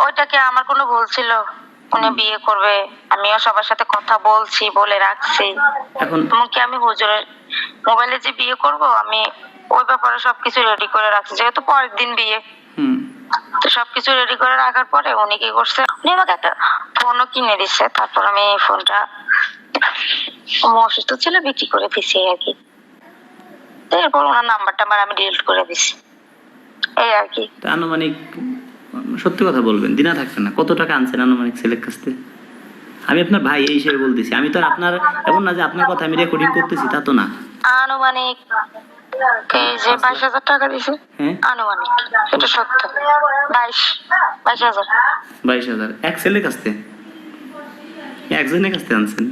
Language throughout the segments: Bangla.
ওইটাকে আমার কোনো ভুল ছিল? উনি বিয়ে করবে, আমিও সবার সাথে কথা বলছি, বলে রাখছি। এখন এমনকি আমি হুজুরের মোবাইলে যে বিয়ে করব, আমি ওই ব্যাপারে সবকিছু রেডি করে রাখছি, যেহেতু পরের দিন বিয়ে। তো সবকিছু রেডি করে রাখার পরে উনি কি করছে, উনি আমাকে একটা ফোনও কিনে দিচ্ছে। তারপর আমি এই ফোনটা অসুস্থ ছিল, বিক্রি করে দিছি আর কি। এরপর ওনার নাম্বারটা আমি ডিলিট করে দিছি, এই আর কি। আনুমানিক সত্যি কথা বলবেন, দিনা থাকবে না, কত টাকা আনছেন আনুমানিক ছেলের কাছ থেকে? আমি আপনার ভাই এই হিসেবে বলতেছি, আমি তো আর আপনার এমন না যে আপনার কথা আমি রেকর্ডিং করতেছি, তা তো না। আনুমানিক এই যে 22,000 টাকা দিছে। হ্যাঁ, আনুমানিক, এটা সত্য। 22,000। 22,000 এক ছেলের কাছ থেকে, একজনের কাছ থেকে আনছেন?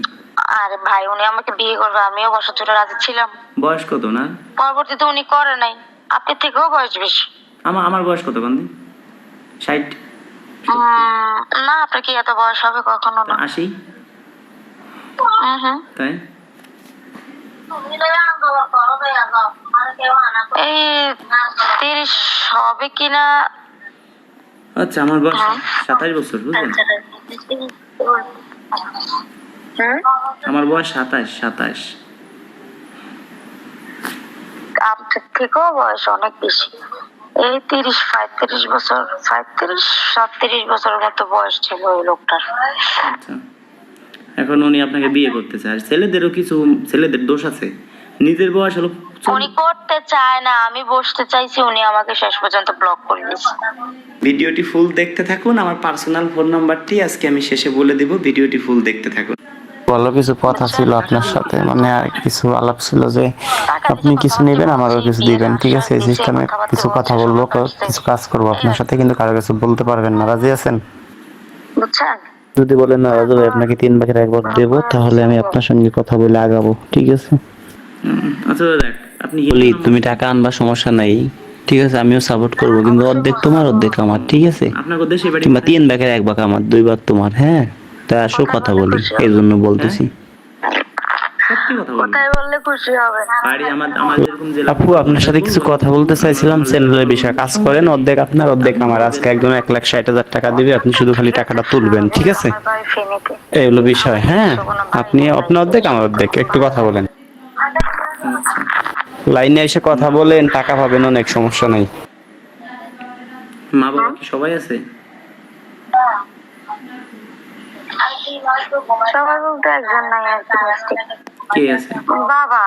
আরে ভাই, উনি আমাকে বিয়ে করবে, আমিও বছর জুড়ে রাজি ছিলাম। বয়স কত না? পরবর্তীতে উনি করে নাই। আপনার থেকেও বয়স বেশি। আমার বয়স কত কান্দি? 60? না, আপনার কি এত বয়স হবে? কখনো না। 80? তাই? এই 30 হবে কিনা। আচ্ছা, আমার বয়স 27 বছর, বুঝলেন? আমার বয়স 27। আপনার থেকেও বয়স অনেক বেশি। এই 35 বছর, 37 বছরের মতো বয়স ছিল ওই লোকটার। আচ্ছা, এখন উনি আপনাকে বিয়ে করতে চায়। ছেলেদেরও কিছু ছেলেদের দোষ আছে, নিজের বয়স হলো। উনি করতে চায় না, আমি বসতে চাইছি, উনি আমাকে শেষ পর্যন্ত ব্লক করে দিয়েছে। ভিডিওটি ফুল দেখতে থাকুন, আমার পার্সোনাল ফোন নাম্বারটি আজকে আমি শেষে বলে দিব, ভিডিওটি ফুল দেখতে থাকুন। ভালো কিছু কথা ছিল আপনার সাথে, মানে আর কিছু আলাপ ছিল যে আপনি কিছু নেবেন, আমারও কিছু দিবেন, ঠিক আছে? এই সিস্টেমে কিছু কথা বলবো, কিছু কাজ করবো আপনার সাথে, কিন্তু কারো কিছু বলতে পারবেন না। রাজি আছেন? বুঝছেন? যদি বলেন না রাজু ভাই আপনাকে 3 ভাগের 1 ভাগ দেবো, তাহলে আমি আপনার সঙ্গে কথা বলে আগাবো, ঠিক আছে? আচ্ছা দেখ, আপনি বলি তুমি টাকা আনবা, সমস্যা নাই, ঠিক আছে? আমিও সাপোর্ট করবো, কিন্তু অর্ধেক তোমার অর্ধেক আমার, ঠিক আছে? আপনার দেশে বাড়ি কিংবা 3 ভাগের 1 ভাগ আমার, 2 ভাগ তোমার। হ্যাঁ, তা আসো কথা বলি, এই জন্য বলতেছি। সত্যি কথা বলুন। কোথায় বললে খুশি হবে? বাড়ি আমার যেরকম জেলা। আপু, আপনার সাথে কিছু কথা বলতে চাইছিলাম, চ্যানেলের বিষয়ে। কাজ করেন, অর্ধেক আপনার অর্ধেক আমার। আজকে একদম 1,60,000 টাকা দিবে, আপনি শুধু খালি টাকাটা তুলবেন, ঠিক আছে? এই হলো বিষয়। হ্যাঁ, আপনি আপনার অর্ধেক আমার অর্ধেক, একটু কথা বলেন, লাইনে এসে কথা বলেন, টাকা পাবেন অনেক, সমস্যা নাই। মা বাবা কি সবাই আছে? সবাই বলতে একজন নাই আর কি। কে আছে? বাবা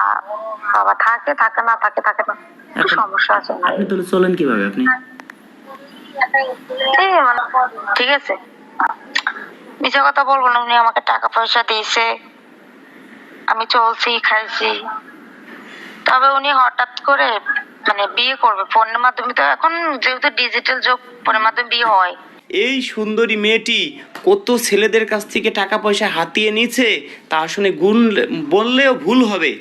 বাবা থাকে না, থাকে না, সমস্যা আছে। আপনি তাহলে চলেন কিভাবে আপনি? ঠিক আছে, মিছা কথা বলবো না। উনি আমাকে টাকা পয়সা দিয়েছে, আমি চলছি, খাইছি। তবে উনি হঠাৎ করে বিয়ে করবে ফোনের মাধ্যমে। তো এখন যেহেতু ডিজিটাল যুগ, ফোনের মাধ্যমে বিয়ে হয়। এই সুন্দরী মেয়েটি কত ছেলেদের কাছ থেকে টাকা পয়সা হাতিয়ে নিচ্ছে, তা আসলে গুণ বললেও ভুল হবে।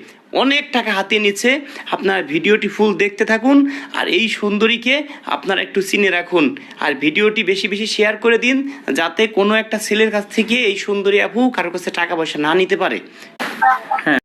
অনেক টাকা হাতিয়ে নিচ্ছে। আপনার ভিডিওটি ফুল দেখতে থাকুন, আর এই সুন্দরীকে আপনারা একটু চিনে রাখুন, আর ভিডিওটি বেশি বেশি শেয়ার করে দিন, যাতে কোনো একটা ছেলের কাছ থেকে এই সুন্দরী আপু কারোর কাছে টাকা পয়সা না নিতে পারে। হ্যাঁ।